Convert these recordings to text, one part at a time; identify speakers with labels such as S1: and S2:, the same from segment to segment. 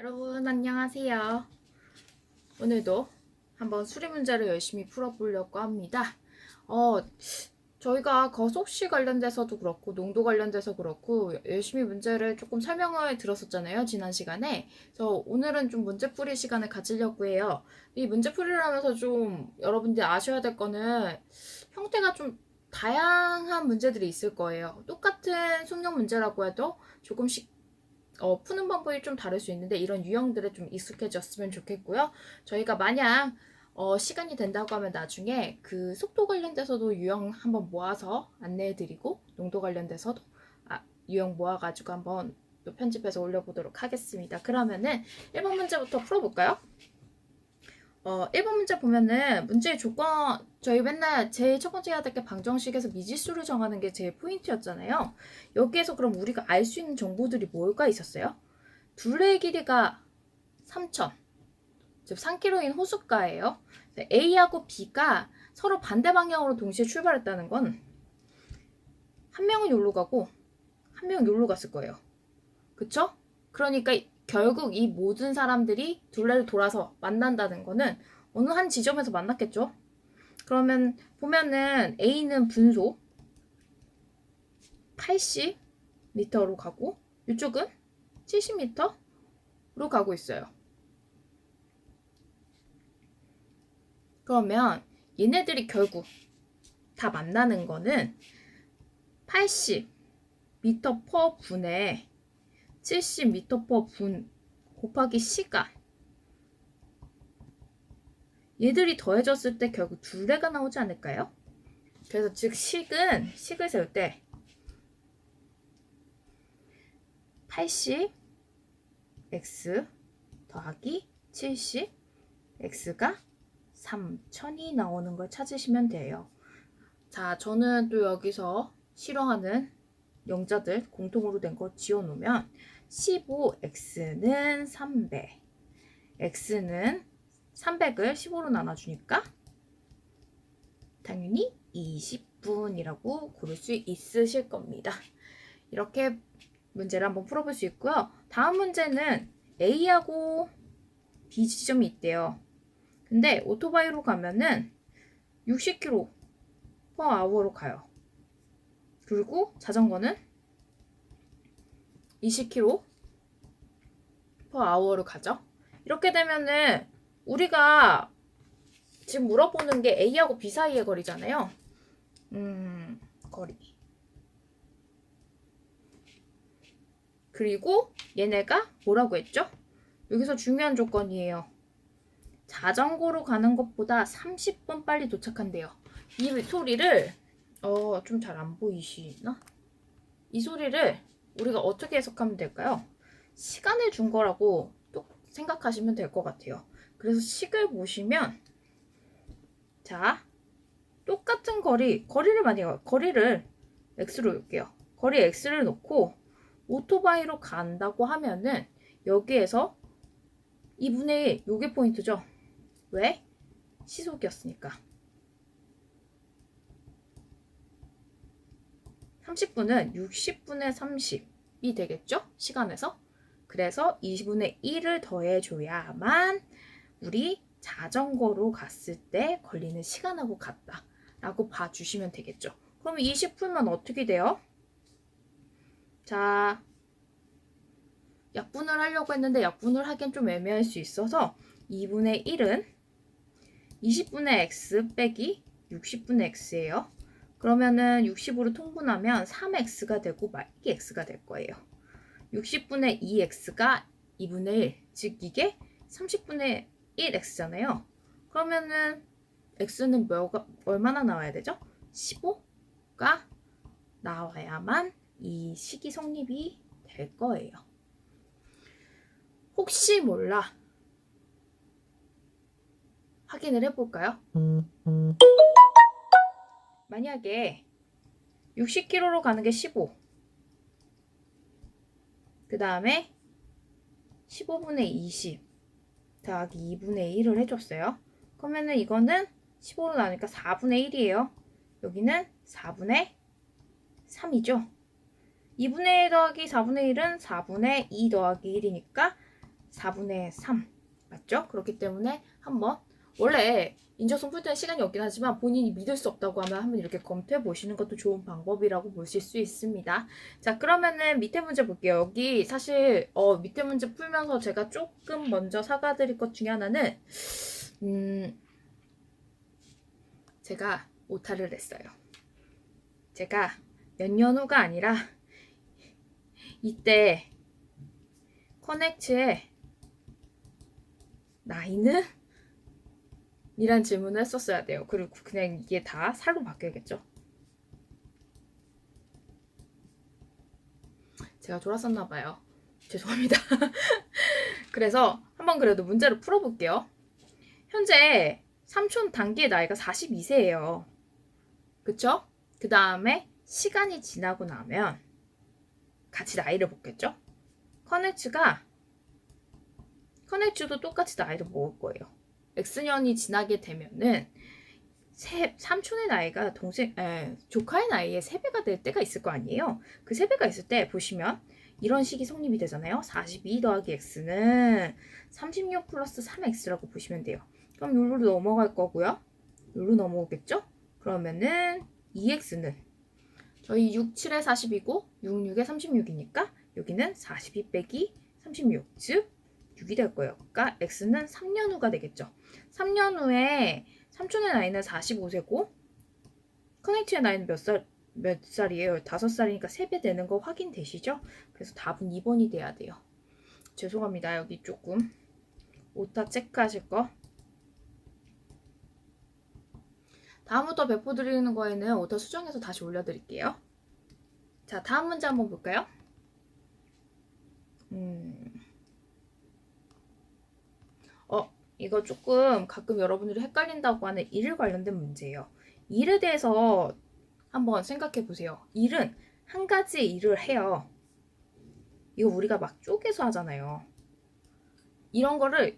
S1: 여러분 안녕하세요. 오늘도 한번 수리 문제를 열심히 풀어보려고 합니다. 저희가 거속시 관련돼서도 그렇고 농도 관련돼서 그렇고 열심히 문제를 조금 설명을 들었었잖아요, 지난 시간에. 그래서 오늘은 좀 문제풀이 시간을 가지려고 해요. 이 문제풀이를 하면서 좀 여러분들이 아셔야 될 거는 형태가 좀 다양한 문제들이 있을 거예요. 똑같은 숙력 문제라고 해도 조금씩 푸는 방법이 좀 다를 수 있는데 이런 유형들에 좀 익숙해졌으면 좋겠고요. 저희가 만약 시간이 된다고 하면 나중에 그 속도 관련돼서도 유형 한번 모아서 안내해드리고 농도 관련돼서도 유형 모아가지고 한번 또 편집해서 올려보도록 하겠습니다. 그러면은 1번 문제부터 풀어볼까요? 1번 문제 보면은 문제의 조건, 저희 맨날 제일 첫 번째 해야 될 게 방정식에서 미지수를 정하는 게 제일 포인트였잖아요. 여기에서 그럼 우리가 알 수 있는 정보들이 뭘까 있었어요? 둘레의 길이가 3,000, 즉 3km인 호숫가예요. A하고 B가 서로 반대 방향으로 동시에 출발했다는 건 한 명은 여기로 가고 한 명은 여기로 갔을 거예요. 그쵸? 그러니까 결국 이 모든 사람들이 둘레를 돌아서 만난다는 거는 어느 한 지점에서 만났겠죠? 그러면 보면은 A는 분속 80m로 가고 이쪽은 70m로 가고 있어요. 그러면 얘네들이 결국 다 만나는 거는 80m per 분에 70m per 분 곱하기 시간, 얘들이 더해졌을 때 결국 둘레가 나오지 않을까요? 그래서 즉 식을 세울 때 80x 더하기 70x가 3000이 나오는 걸 찾으시면 돼요. 자, 저는 또 여기서 싫어하는 영자들 공통으로 된 거 지워놓으면 15x는 300, x는 300을 15로 나눠주니까 당연히 20분이라고 고를 수 있으실 겁니다. 이렇게 문제를 한번 풀어볼 수 있고요. 다음 문제는 A하고 B 지점이 있대요. 근데 오토바이로 가면은 60km per hour로 가요. 그리고 자전거는 20km per hour로 가죠. 이렇게 되면은 우리가 지금 물어보는 게 A하고 B 사이의 거리잖아요. 거리. 그리고 얘네가 뭐라고 했죠? 여기서 중요한 조건이에요. 자전거로 가는 것보다 30분 빨리 도착한대요. 이 소리를 좀 잘 안 보이시나? 이 소리를 우리가 어떻게 해석하면 될까요? 시간을 준 거라고 또 생각하시면 될 것 같아요. 그래서 식을 보시면 자, 똑같은 거리를 만약에 거리를 x로 놓을게요. 거리 x를 놓고 오토바이로 간다고 하면은 여기에서 2분의 1, 요게 포인트죠. 왜? 시속이었으니까. 30분은 60분의 30이 되겠죠? 시간에서. 그래서 20분의 1을 더해줘야만 우리 자전거로 갔을 때 걸리는 시간하고 같다 라고 봐주시면 되겠죠. 그럼 20분만 어떻게 돼요? 자, 약분을 하려고 했는데 약분을 하기엔 좀 애매할 수 있어서 2분의 1은 20분의 x 빼기 60분의 x예요. 그러면은 60으로 통분하면 3x가 되고 말기 x가 될 거예요. 60분의 2x가 2분의 1, 즉 이게 30분의 1x잖아요. 그러면은 x는 얼마나 나와야 되죠? 15가 나와야만 이 식이 성립이 될 거예요. 혹시 몰라 확인을 해볼까요? 만약에 60km로 가는 게 15, 그 다음에 15분의 20 더하기 2분의 1을 해줬어요. 그러면은 이거는 15로 나누니까 4분의 1이에요. 여기는 4분의 3이죠. 2분의 1 더하기 4분의 1은 4분의 2 더하기 1이니까 4분의 3 맞죠? 그렇기 때문에 한번 원래 인적성 풀 때는 시간이 없긴 하지만 본인이 믿을 수 없다고 하면 한번 이렇게 검토해 보시는 것도 좋은 방법이라고 보실 수 있습니다. 자, 그러면은 밑에 문제 볼게요. 여기 사실 밑에 문제 풀면서 제가 조금 먼저 사과드릴 것 중에 하나는 제가 오타를 냈어요. 제가 몇 년 후가 아니라 이때 커넥트의 나이는? 이란 질문을 했었어야 돼요. 그리고 그냥 이게 다 살로 바뀌어야겠죠. 제가 졸았었나봐요. 죄송합니다. 그래서 한번 그래도 문제를 풀어볼게요. 현재 삼촌 단기의 나이가 42세예요. 그쵸? 그 다음에 시간이 지나고 나면 같이 나이를 먹겠죠? 커넥츠도 똑같이 나이를 먹을 거예요. X년이 지나게 되면은 삼촌의 나이가 조카의 나이의 3배가 될 때가 있을 거 아니에요. 그 3배가 있을 때 보시면 이런 식이 성립이 되잖아요. 42 더하기 X는 36 플러스 3X라고 보시면 돼요. 그럼 룰로 넘어갈 거고요. 룰로 넘어오겠죠? 그러면은 2X는 저희 6, 7에 40이고 6, 6에 36이니까 여기는 42 빼기 36, 즉 6이 될 거예요. 그러니까 X는 3년 후가 되겠죠. 3년 후에 삼촌의 나이는 45세고 커넥트의 나이는 몇 살이에요? 5살이니까 3배 되는 거 확인되시죠? 그래서 답은 2번이 돼야 돼요. 죄송합니다. 여기 조금 오타 체크하실 거. 다음부터 배포드리는 거에는 오타 수정해서 다시 올려드릴게요. 자, 다음 문제 한번 볼까요? 이거 조금 가끔 여러분들이 헷갈린다고 하는 일 관련된 문제예요. 일에 대해서 한번 생각해 보세요. 일은 한 가지 일을 해요. 이거 우리가 막 쪼개서 하잖아요. 이런 거를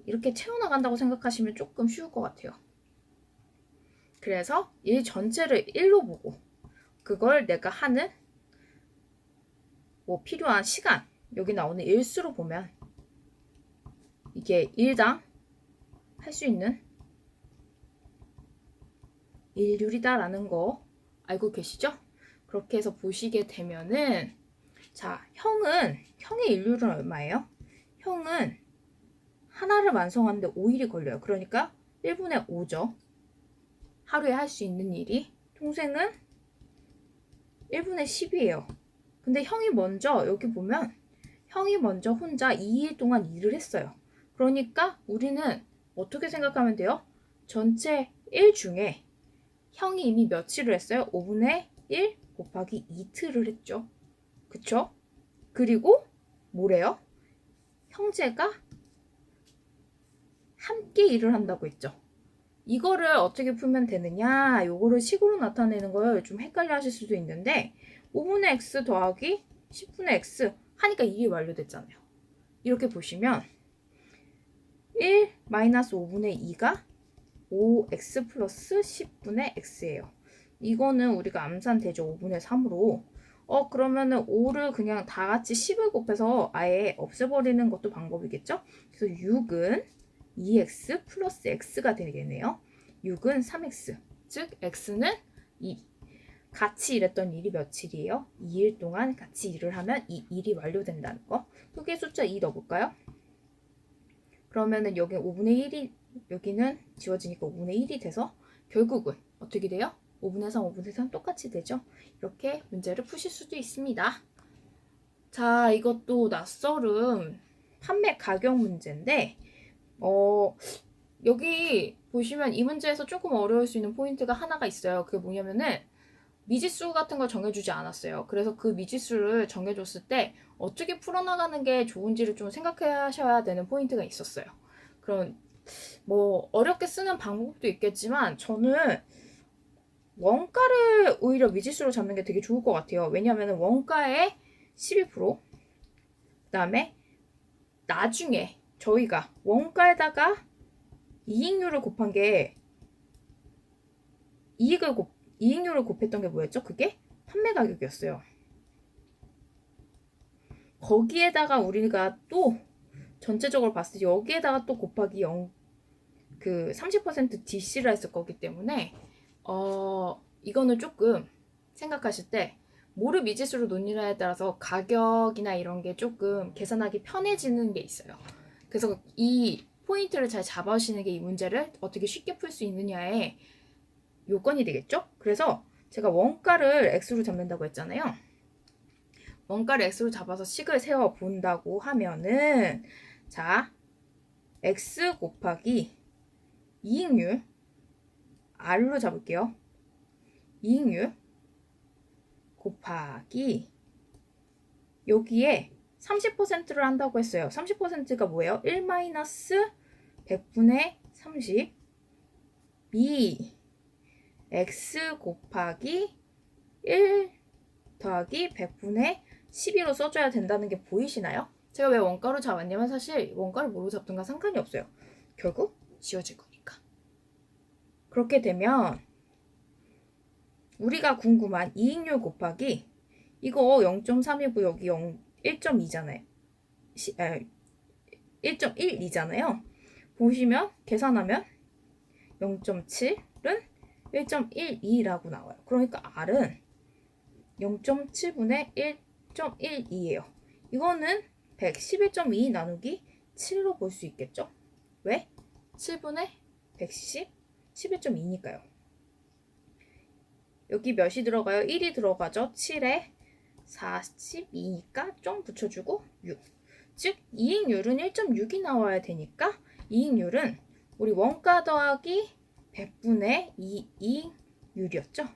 S1: 이렇게 채워나간다고 생각하시면 조금 쉬울 것 같아요. 그래서 일 전체를 일로 보고 그걸 내가 하는 필요한 시간, 여기 나오는 일수로 보면 이게 일당 할 수 있는 일률이다라는 거 알고 계시죠? 그렇게 해서 보시게 되면은 자, 형의 일률은 얼마예요? 형은 하나를 완성하는데 5일이 걸려요. 그러니까 1분의 5죠. 하루에 할 수 있는 일이. 동생은 1분의 10이에요. 근데 여기 보면 형이 먼저 혼자 2일 동안 일을 했어요. 그러니까 우리는 어떻게 생각하면 돼요? 전체 1 중에 형이 이미 며칠을 했어요? 5분의 1 곱하기 이틀을 했죠. 그쵸? 그리고 뭐래요? 형제가 함께 일을 한다고 했죠. 이거를 어떻게 풀면 되느냐? 요거를 식으로 나타내는 걸 좀 헷갈려 하실 수도 있는데 5분의 x 더하기 10분의 x 하니까 일이 완료됐잖아요. 이렇게 보시면 1 마이너스 5분의 2가 5x 플러스 10분의 x예요. 이거는 우리가 암산되죠. 5분의 3으로. 그러면은 5를 그냥 다 같이 10을 곱해서 아예 없애버리는 것도 방법이겠죠? 그래서 6은 2x 플러스 x가 되겠네요. 6은 3x. 즉 x는 같이 일했던 일이 며칠이에요? 2일 동안 같이 일을 하면 이 일이 완료된다는 거. 여기에 숫자 2 넣어볼까요? 그러면은 여기 5분의 1이 여기는 지워지니까 5분의 1이 돼서 결국은 어떻게 돼요? 5분의 3, 5분의 3 똑같이 되죠? 이렇게 문제를 푸실 수도 있습니다. 자, 이것도 낯설은 판매 가격 문제인데 여기 보시면 이 문제에서 조금 어려울 수 있는 포인트가 하나가 있어요. 그게 뭐냐면은 미지수 같은 걸 정해주지 않았어요. 그래서 그 미지수를 정해줬을 때 어떻게 풀어나가는 게 좋은지를 좀 생각하셔야 되는 포인트가 있었어요. 그럼 어렵게 쓰는 방법도 있겠지만 저는 원가를 오히려 미지수로 잡는 게 되게 좋을 것 같아요. 왜냐하면 원가의 12%, 그 다음에 나중에 저희가 원가에다가 이익률을 곱한 게 이익률을 곱했던 게 뭐였죠? 그게 판매 가격이었어요. 거기에다가 우리가 또 전체적으로 봤을 때 여기에다가 또 곱하기 0, 그 30% DC를 했을 거기 때문에 이거는 조금 생각하실 때 모르 미지수로 논의에 따라서 가격이나 이런 게 조금 계산하기 편해지는 게 있어요. 그래서 이 포인트를 잘 잡아오시는 게 이 문제를 어떻게 쉽게 풀 수 있느냐의 요건이 되겠죠? 그래서 제가 원가를 x로 잡는다고 했잖아요. 원가를 x로 잡아서 식을 세워 본다고 하면은 자, x 곱하기 이익률 r로 잡을게요. 이익률 곱하기 여기에 30%를 한다고 했어요. 30%가 뭐예요? 1-100분의 30 이 x 곱하기 1 더하기 100분의 12로 써줘야 된다는 게 보이시나요? 제가 왜 원가로 잡았냐면 사실 원가를 뭐로 잡든가 상관이 없어요. 결국 지워질 거니까. 그렇게 되면 우리가 궁금한 이익률 곱하기 이거 0.3이고 여기 1.2잖아요. 1.12잖아요. 보시면 계산하면 0.7은 1.12라고 나와요. 그러니까 R은 0.7분의 1.12예요. 이거는 111.2 나누기 7로 볼 수 있겠죠? 왜? 7분의 110, 11.2니까요. 여기 몇이 들어가요? 1이 들어가죠? 7에 42니까 좀 붙여주고 6. 즉 이익률은 1.6이 나와야 되니까 이익률은 우리 원가 더하기 100분의 2 이익률이었죠?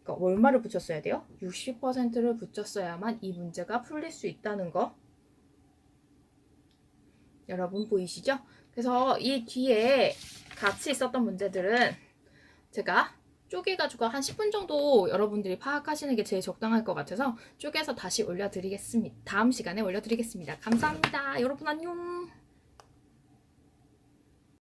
S1: 그러니까 얼마를 붙였어야 돼요? 60%를 붙였어야만 이 문제가 풀릴 수 있다는 거 여러분 보이시죠? 그래서 이 뒤에 같이 있었던 문제들은 제가 쪼개가지고 한 10분 정도 여러분들이 파악하시는 게 제일 적당할 것 같아서 쪼개서 다시 올려드리겠습니다. 다음 시간에 올려드리겠습니다. 감사합니다. 여러분 안녕.